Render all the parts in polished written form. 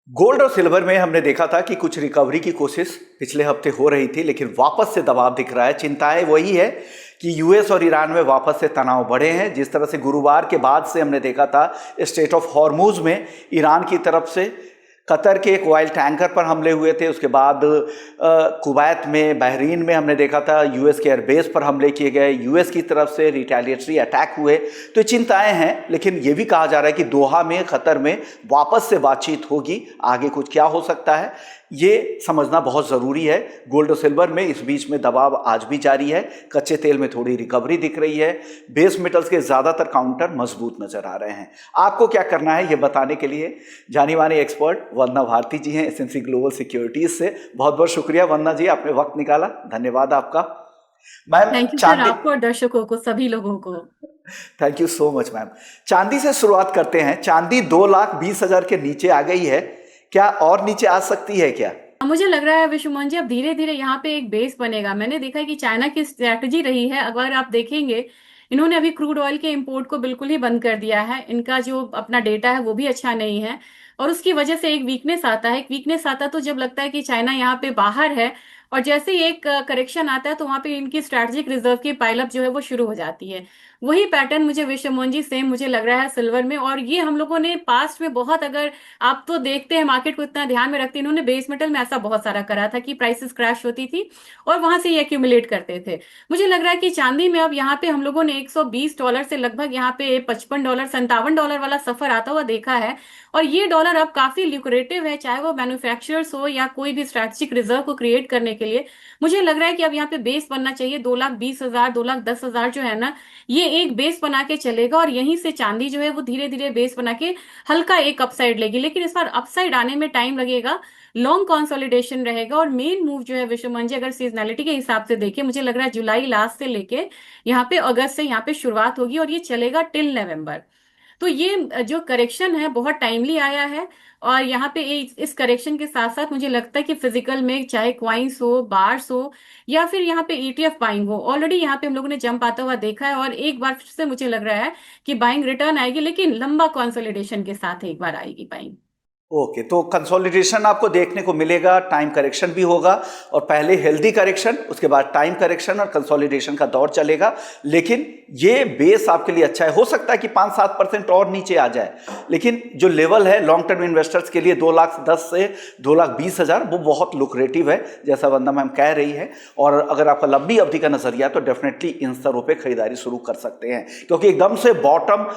Gold और silver में हमने देखा था कि कुछ रिकवरी की कोशिश पिछले हफ्ते हो रही थी, लेकिन वापस से दबाव दिख रहा है। चिंताएं वही है कि यूएस और ईरान में वापस से तनाव बढ़े हैं। जिस तरह से गुरुवार के बाद से हमने देखा था स्ट्रेट ऑफ हॉर्मुज में ईरान की तरफ से कतर के एक ऑयल टैंकर पर हमले हुए थे, उसके बाद कुवैत में, बहरीन में हमने देखा था यूएस के एयरबेस पर हमले किए गए, यूएस की तरफ से रिटेलिएटरी अटैक हुए। तो चिंताएं हैं, लेकिन ये भी कहा जा रहा है कि दोहा में, कतर में वापस से बातचीत होगी। आगे कुछ क्या हो सकता है ये समझना बहुत ज़रूरी है। गोल्ड और सिल्वर में इस बीच में दबाव आज भी जारी है। कच्चे तेल में थोड़ी रिकवरी दिख रही है। बेस मेटल्स के ज़्यादातर काउंटर मजबूत नजर आ रहे हैं। आपको क्या करना है ये बताने के लिए जानी मानी एक्सपर्ट वंदना भारती जी हैं एसएमसी ग्लोबल सिक्योरिटीज से। बहुत बहुत शुक्रिया वंदना जी, आपने वक्त निकाला, धन्यवाद आपका। मैम, थैंक यू सर, आपको और दर्शकों को, सभी लोगों को। Thank you so much ma'am. चांदी से शुरुआत करते हैं। चांदी 2,20,000 के नीचे आ गई है, क्या और नीचे आ सकती है क्या? मुझे लग रहा है विश्वमोहन जी, अब धीरे धीरे यहाँ पे एक बेस बनेगा। मैंने देखा है कि चाइना की स्ट्रैटेजी रही है, अगर आप देखेंगे इन्होंने अभी क्रूड ऑयल के इंपोर्ट को बिल्कुल ही बंद कर दिया है। इनका जो अपना डेटा है वो भी अच्छा नहीं है, और उसकी वजह से एक वीकनेस आता है। एक वीकनेस आता तो जब लगता है कि चाइना यहाँ पे बाहर है, और जैसे ही एक करेक्शन आता है तो वहां पे इनकी स्ट्रैटेजिक रिजर्व की पाइलअप जो है वो शुरू हो जाती है। वही पैटर्न मुझे विश्वमोहन जी सेम मुझे लग रहा है सिल्वर में। और ये हम लोगों ने पास्ट में बहुत, अगर आप तो देखते हैं मार्केट को इतना ध्यान में रखते हैं, इन्होंने बेस मेटल में ऐसा बहुत सारा करा था कि प्राइसेस क्रैश होती थी और वहां से ये एक्यूमुलेट करते थे। मुझे लग रहा है कि चांदी में अब यहाँ पे हम लोगों ने $120 से लगभग यहाँ पे $55 $57 वाला सफर आता हुआ देखा है। और ये डॉलर अब काफी ल्यूक्रेटिव है, चाहे वो मैन्युफैक्चरर्स हो या कोई भी स्ट्रैटेजिक रिजर्व को क्रिएट करने के लिए। मुझे लग रहा है कि अब यहाँ पे बेस बनना चाहिए 2,20,000 2,10,000 जो है ना, ये एक बेस बना के चलेगा। और यहीं से चांदी जो है वो धीरे धीरे बेस बना के हल्का एक अपसाइड लेगी, लेकिन इस बार अपसाइड आने में टाइम लगेगा। लॉन्ग कंसोलिडेशन रहेगा। और मेन मूव जो है विश्वमन जी, अगर सीजनैलिटी के हिसाब से देखें, मुझे लग रहा है जुलाई लास्ट से लेके यहाँ पे अगस्त से यहाँ पे शुरुआत होगी और ये चलेगा टिल नवंबर। तो ये जो करेक्शन है बहुत टाइमली आया है। और यहाँ पे इस करेक्शन के साथ साथ मुझे लगता है कि फिजिकल में चाहे क्वाइंस हो, बार्स हो, या फिर यहाँ पे ईटीएफ बाइंग हो, ऑलरेडी यहाँ पे हम लोगों ने जंप आता हुआ देखा है। और एक बार फिर से मुझे लग रहा है कि बाइंग रिटर्न आएगी, लेकिन लंबा कंसोलिडेशन के साथ एक बार आएगी बाइंग। ओके, तो कंसोलिडेशन आपको देखने को मिलेगा, टाइम करेक्शन भी होगा, और पहले हेल्दी करेक्शन, उसके बाद टाइम करेक्शन और कंसोलिडेशन का दौर चलेगा। लेकिन ये बेस आपके लिए अच्छा है। हो सकता है कि 5-7% और नीचे आ जाए, लेकिन जो लेवल है लॉन्ग टर्म इन्वेस्टर्स के लिए 2,10,000 से 2,20,000 वो बहुत लुक्रेटिव है, जैसा वंदना मैम कह रही है। और अगर आपका लंबी अवधि का नजरिया तो डेफिनेटली इन स्तरों पर खरीदारी शुरू कर सकते हैं, क्योंकि एकदम से बॉटम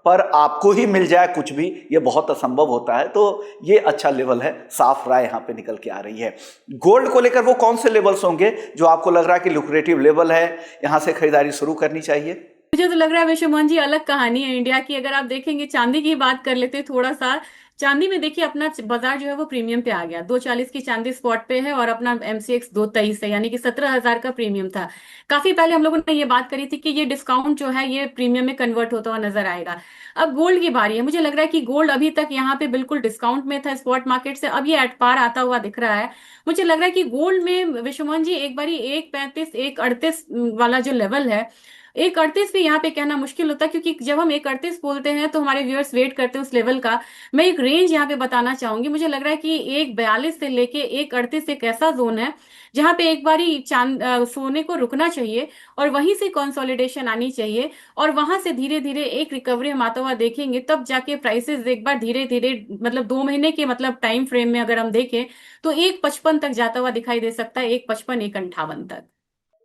पर आपको ही मिल जाए कुछ भी, ये बहुत असंभव होता है। तो ये अच्छा लेवल है, साफ राय यहाँ पे निकल के आ रही है। गोल्ड को लेकर वो कौन से लेवल्स होंगे जो आपको लग रहा है कि लुक्रेटिव लेवल है, यहाँ से खरीदारी शुरू करनी चाहिए? मुझे तो लग रहा है विश्वमोहन जी अलग कहानी है इंडिया की। अगर आप देखेंगे, चांदी की बात कर लेते हैं थोड़ा सा। चांदी में देखिए अपना बाजार जो है वो प्रीमियम पे आ गया। 240 की चांदी स्पॉट पे है और अपना MCX 223 है, यानी कि 17,000 का प्रीमियम था। काफी पहले हम लोगों ने ये बात करी थी कि ये डिस्काउंट जो है ये प्रीमियम में कन्वर्ट होता हुआ नजर आएगा। अब गोल्ड की बारी है। मुझे लग रहा है कि गोल्ड अभी तक यहाँ पे बिल्कुल डिस्काउंट में था स्पॉट मार्केट से, अब ये एट पार आता हुआ दिख रहा है। मुझे लग रहा है कि गोल्ड में विश्वमोहन जी एक बारी 1,35 1,38 वाला जो लेवल है, 1,38 भी यहाँ पे कहना मुश्किल होता है, क्योंकि जब हम 1,38 बोलते हैं तो हमारे व्यूअर्स वेट करते हैं उस लेवल का। मैं एक रेंज यहाँ पे बताना चाहूंगी। मुझे लग रहा है कि 1,42 से लेके 1,38 एक ऐसा जोन है जहां पे एक बारी सोने को रुकना चाहिए और वहीं से कंसोलिडेशन आनी चाहिए। और वहां से धीरे धीरे एक रिकवरी हम आता हुआ देखेंगे, तब जाके प्राइसेस एक बार धीरे धीरे, मतलब 2 महीने के मतलब टाइम फ्रेम में अगर हम देखें तो 1,55 तक जाता हुआ दिखाई दे सकता है, 1,55 1,58 तक।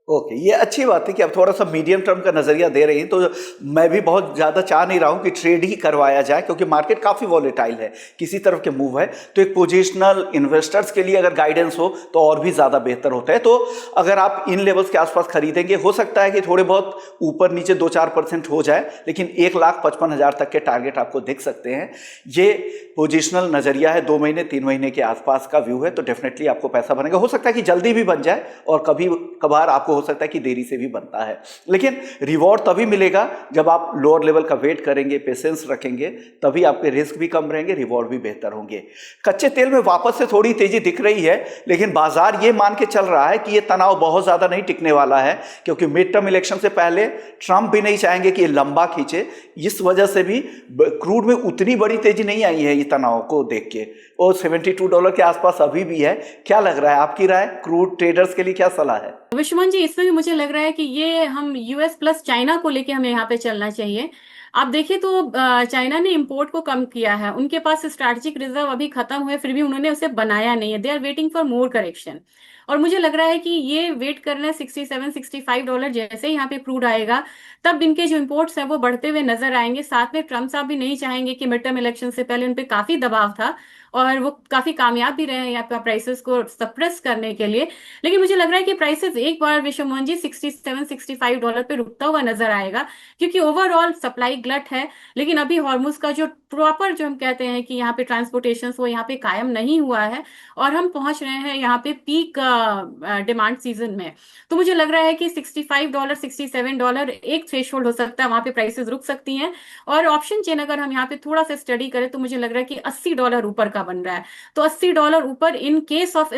ओके, ये अच्छी बात है कि अब थोड़ा सा मीडियम टर्म का नजरिया दे रही हैं। तो मैं भी बहुत ज़्यादा चाह नहीं रहा हूँ कि ट्रेड ही करवाया जाए, क्योंकि मार्केट काफ़ी वॉलेटाइल है, किसी तरफ के मूव है। तो एक पोजिशनल इन्वेस्टर्स के लिए अगर गाइडेंस हो तो और भी ज़्यादा बेहतर होता है। तो अगर आप इन लेवल्स के आसपास खरीदेंगे, हो सकता है कि थोड़े बहुत ऊपर नीचे 2-4% हो जाए, लेकिन 1,55,000 तक के टारगेट आपको दिख सकते हैं। ये पोजिशनल नजरिया है, 2 महीने 3 महीने के आसपास का व्यू है, तो डेफिनेटली आपको पैसा बनेगा। हो सकता है कि जल्दी भी बन जाए और कभी कभार आपको आपको हो सकता है कि देरी से भी बनता है, लेकिन रिवॉर्ड तभी मिलेगा जब आप लोअर लेवल का वेट करेंगे, पेशेंस रखेंगे, तभी आपके रिस्क भी कम रहेंगे, रिवॉर्ड भी बेहतर होंगे। कच्चे तेल में वापस से थोड़ी तेजी दिख रही है, लेकिन बाजार ये मान के चल रहा है कि ये तनाव बहुत ज्यादा नहीं टिकने वाला है, क्योंकि मिड टर्म इलेक्शन से पहले ट्रंप भी नहीं चाहेंगे कि ये लंबा खींचे। इस वजह से भी क्रूड में उतनी बड़ी तेजी नहीं आई है ये तनाव को देख के, और $72 के आसपास अभी भी है। क्या लग रहा है, आपकी राय क्रूड ट्रेडर्स के लिए क्या सलाह है? विश्वमन जी, इसमें भी मुझे लग रहा है कि ये हम यूएस प्लस चाइना को लेके हमें यहाँ पे चलना चाहिए। आप देखिए तो चाइना ने इंपोर्ट को कम किया है, उनके पास स्ट्रैटेजिक रिजर्व अभी खत्म हुए, फिर भी उन्होंने उसे बनाया नहीं है। They are waiting for more correction. और मुझे लग रहा है कि ये वेट करना है $67-65, जैसे ही यहाँ पे क्रूड आएगा तब इनके जो इंपोर्ट्स हैं वो बढ़ते हुए नजर आएंगे। साथ में ट्रम्प साहब भी नहीं चाहेंगे कि मिड टर्म इलेक्शन से पहले उन पे काफी दबाव था और वो काफी कामयाब भी रहे हैं यहाँ पे प्राइसेस को सप्रेस करने के लिए। लेकिन मुझे लग रहा है कि प्राइसेस एक बार विश्व मोहन जी $67-65 पे रुकता हुआ नजर आएगा, क्योंकि ओवरऑल सप्लाई ग्लट है। लेकिन अभी हॉर्मुज का जो प्रॉपर जो हम कहते हैं कि यहाँ पे ट्रांसपोर्टेशन वो यहाँ पे कायम नहीं हुआ है और हम पहुंच रहे हैं यहाँ पे पीक डिमांड सीजन में। तो मुझे लग रहा है कि $65 $67 एक थ्रेशोल्ड हो सकता है, वहां पे प्राइसेस रुक सकती हैं। और ऑप्शन चेन अगर हम यहाँ पे थोड़ा सा स्टडी करें तो मुझे लग रहा है कि $80 ऊपर का बन रहा है। तो $80 ऊपर इन केस ऑफ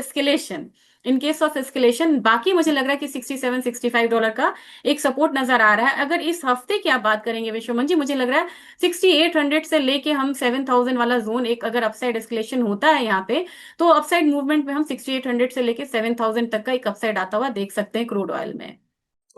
एस्केलेशन बाकी मुझे लग रहा है कि $67-65 का एक सपोर्ट नजर आ रहा है। अगर इस हफ्ते की आप बात करेंगे विश्वमन जी, मुझे लग रहा है 6800 से लेके हम 7000 वाला जोन, एक अगर अपसाइड एस्केलेशन होता है यहाँ पे तो अपसाइड मूवमेंट में हम 6800 से लेके 7000 तक का एक अपसाइड आता हुआ देख सकते हैं क्रूड ऑयल में।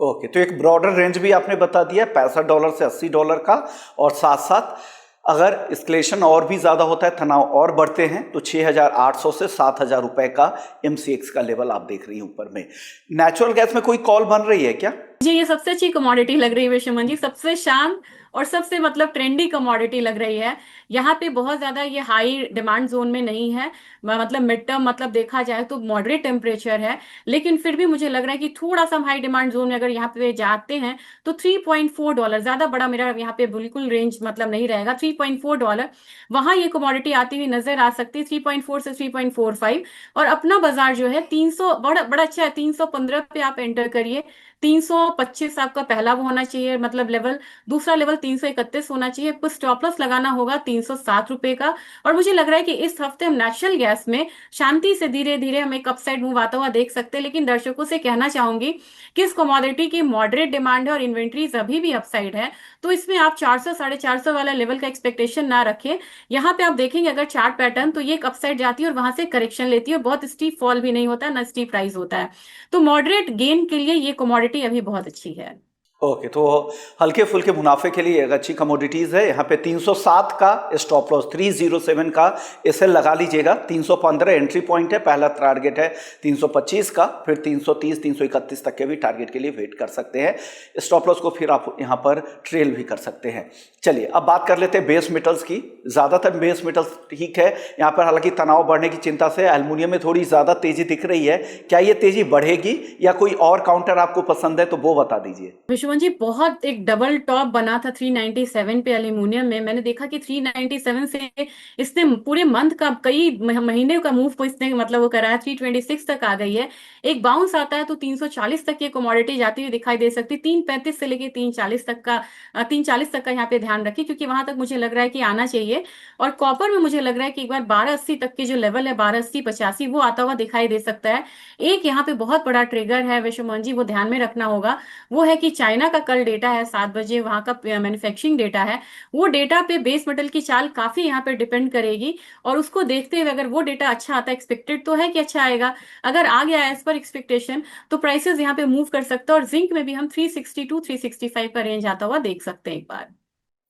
ओके, तो एक ब्रॉडर रेंज भी आपने बता दिया, $65 से $80 का, और साथ साथ अगर एस्केलेशन और भी ज्यादा होता है, तनाव और बढ़ते हैं, तो 6800 से 7000 रुपए का MCX का लेवल आप देख रही हैं ऊपर में। नेचुरल गैस में कोई कॉल बन रही है क्या? जी, ये सबसे अच्छी कमोडिटी लग रही है विश्वमन जी, सबसे शान और सबसे मतलब ट्रेंडी कमोडिटी लग रही है। यहाँ पे बहुत ज्यादा ये हाई डिमांड जोन में नहीं है, मतलब मिड टर्म मतलब देखा जाए तो मॉडरेट टेम्परेचर है। लेकिन फिर भी मुझे लग रहा है कि थोड़ा सा हाई डिमांड जोन में अगर यहाँ पे जाते हैं तो $3.4, ज्यादा बड़ा मेरा यहाँ पे बिल्कुल रेंज मतलब नहीं रहेगा, $3.4 वहां ये कमोडिटी आती हुई नजर आ सकती है, 3.4 से 3.45। और अपना बाजार जो है 300 बड़ा बड़ा अच्छा है, 315 पे आप एंटर करिए। 325 आपका पहला वो होना चाहिए मतलब लेवल, दूसरा लेवल 331 होना चाहिए, कुछ स्टॉप लॉस लगाना होगा ₹307 का। और मुझे लग रहा है कि इस हफ्ते हम नेचुरल गैस में शांति से धीरे धीरे हम एक अपसाइड मूव आता हुआ देख सकते हैं। लेकिन दर्शकों से कहना चाहूंगी कि इस कमोडिटी की मॉडरेट डिमांड है और इन्वेंट्रीज अभी भी अपसाइड है, तो इसमें आप 400 450 वाला लेवल का एक्सपेक्टेशन ना रखें। यहाँ पे आप देखेंगे अगर चार्ट पैटर्न तो ये एक अपसाइड जाती है और वहां से करेक्शन लेती है, बहुत स्टीप फॉल भी नहीं होता है, ना स्टीप राइज होता है। तो मॉडरेट गेन के लिए ये कमोडिटी अभी बहुत अच्छी है। ओके, तो हल्के फुल्के मुनाफे के लिए एक अच्छी कमोडिटीज है। यहाँ पे 307 का स्टॉप लॉस, 307 का एसएल लगा लीजिएगा। 315 एंट्री पॉइंट है, पहला टारगेट है 325 का, फिर 330 331 तक के भी टारगेट के लिए वेट कर सकते हैं। स्टॉप लॉस को फिर आप यहाँ पर ट्रेल भी कर सकते हैं। चलिए अब बात कर लेते हैं बेस मेटल्स की। ज़्यादातर बेस मेटल्स ठीक है, यहाँ पर हालांकि तनाव बढ़ने की चिंता से एल्युमिनियम में थोड़ी ज़्यादा तेजी दिख रही है। क्या ये तेजी बढ़ेगी या कोई और काउंटर आपको पसंद है तो वो बता दीजिए। विश्वमन जी, बहुत एक डबल टॉप बना था 397 पे एल्यूमिनियम में। मैंने देखा कि 397 से इसने पूरे मंथ का कई महीने का मूव को इसने मतलब वो करा है, 326 तक आ गई है। एक बाउंस आता है तो 340 तक ये कमोडिटी जाती हुई दिखाई दे सकती है। 335 से लेके 340 तक का 340 तक का यहाँ पे ध्यान रखिए, क्योंकि वहां तक मुझे लग रहा है कि आना चाहिए। और कॉपर में मुझे लग रहा है कि एक बार 1280 तक के जो लेवल है 1280-85 वो आता हुआ दिखाई दे सकता है। एक यहाँ पे बहुत बड़ा ट्रिगर है विश्वमोहन जी, वो ध्यान में रखना होगा, वो है कि चाइना का कल डेटा है 7 बजे, वहां का मैन्युफैक्चरिंग डेटा है। वो डेटा पे बेस मेटल की चाल काफी यहाँ पे डिपेंड करेगी और उसको देखते हुए अगर वो डेटा अच्छा आता है, एक्सपेक्टेड तो है कि अच्छा आएगा, अगर आ गया एज पर एक्सपेक्टेशन तो प्राइसेस यहाँ पे मूव कर सकते हैं। और जिंक में भी हम 362-365 का रेंज आता हुआ देख सकते हैं एक बार।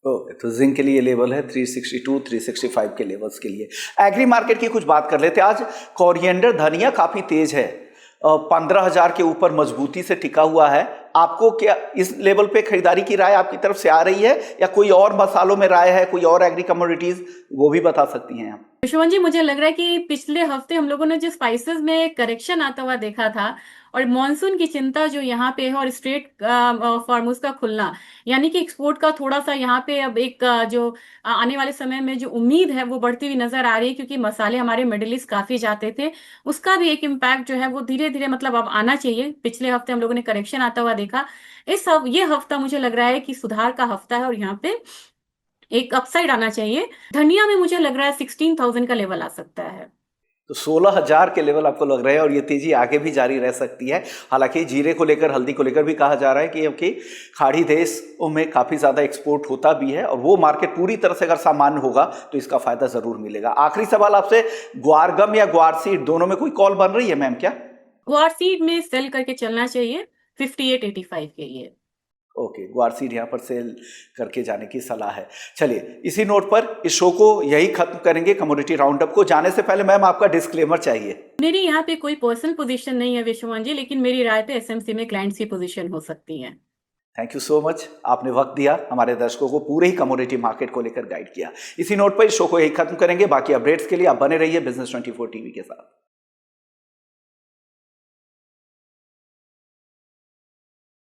ओके, तो जिंक के लिए लेवल है 362-365 के लेवल्स के लिए। एग्री मार्केट की कुछ बात कर लेते हैं। आज कोरिएंडर धनिया काफी तेज है, 15,000 के ऊपर मजबूती से टिका हुआ है। आपको क्या इस लेवल पे खरीदारी की राय आपकी तरफ से आ रही है या कोई और मसालों में राय है, कोई और एग्री कमोडिटीज, वो भी बता सकती हैं आप। विश्वनाथ जी, मुझे लग रहा है कि पिछले हफ्ते हम लोगों ने जो स्पाइसेस में करेक्शन आता हुआ देखा था, और मॉनसून की चिंता जो यहाँ पे है, और स्ट्रेट फार्मर्स का खुलना, यानी कि एक्सपोर्ट का थोड़ा सा यहाँ पे अब एक जो आने वाले समय में जो उम्मीद है वो बढ़ती हुई नजर आ रही है, क्योंकि मसाले हमारे मिडिल ईस्ट काफी जाते थे, उसका भी एक इम्पैक्ट जो है वो धीरे धीरे मतलब अब आना चाहिए। पिछले हफ्ते हम लोगों ने करेक्शन आता हुआ देखा, ये हफ्ता मुझे लग रहा है कि सुधार का हफ्ता है, और यहाँ पे एक अपसाइड आना चाहिए। धनिया में मुझे लग रहा है 16,000 का लेवल आ सकता है। तो 16,000 के लेवल आपको लग रहे हैं और ये तेजी आगे भी जारी रह सकती है। हालांकि जीरे को लेकर, हल्दी को लेकर भी कहा जा रहा है कि क्योंकि खाड़ी देशों में काफ़ी ज़्यादा एक्सपोर्ट होता भी है और वो मार्केट पूरी तरह से अगर सामान्य होगा तो इसका फायदा ज़रूर मिलेगा। आखिरी सवाल आपसे, ग्वारगम या ग्वार सीड दोनों में कोई कॉल बन रही है मैम क्या? ग्वार सीड में सेल करके चलना चाहिए 5885 के लिए। ओके, ग्वार सीड यहाँ पर सेल करके जाने की सलाह है। चलिए, इसी नोट पर इस शो को यही खत्म करेंगे, कमोडिटी राउंडअप को। जाने से पहले मैम आपका डिस्क्लेमर चाहिए। मेरी यहाँ पे कोई पर्सनल पोजीशन नहीं है विश्वनाथ जी, लेकिन मेरी राय पे एसएमसी में क्लाइंट्स की पोजीशन हो सकती है। थैंक यू सो मच, आपने वक्त दिया, हमारे दर्शकों को पूरे ही कमोडिटी मार्केट को लेकर गाइड किया। इसी नोट पर इस शो को यही खत्म करेंगे। बाकी अपडेट्स के लिए आप बने रहिए बिजनेस 24 टीवी के साथ।